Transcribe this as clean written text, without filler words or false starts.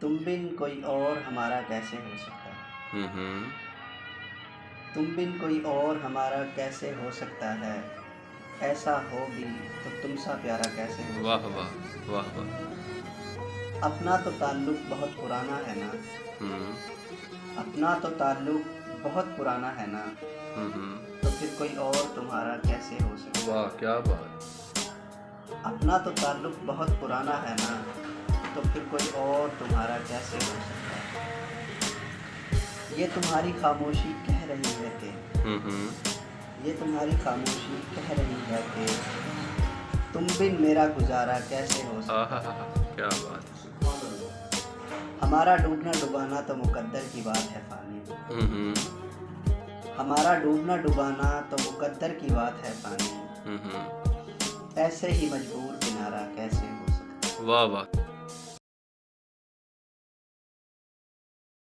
तुम बिन कोई और हमारा कैसे हो सकता है। हम्म। तुम बिन कोई और हमारा कैसे हो सकता है। ऐसा हो भी तो तुम सा प्यारा कैसे हो वाह सकता वाह है। वाह वाह। अपना तो ताल्लुक बहुत पुराना है ना। हम्म अपना तो ताल्लुक बहुत पुराना है ना। हम्म। तो फिर कोई और तुम्हारा कैसे हो सकता वाह है। क्या बात। अपना तो ताल्लुक बहुत पुराना है ना। तो फिर कोई और तुम्हारा कैसे हो सकता है। ये तुम्हारी खामोशी कह रही है कि ये तुम्हारी खामोशी कह रही है कि तुम बिन मेरा गुजारा कैसे हो सकता है। क्या बात। हमारा डूबना डुबाना तो मुकद्दर की बात है फानी। हम्म हमारा डूबना डुबाना तो मुकद्दर की बात है फानी। हम्म। ऐसे ही मजबूर किनारा कैसे हो सकता है। वाह वाह।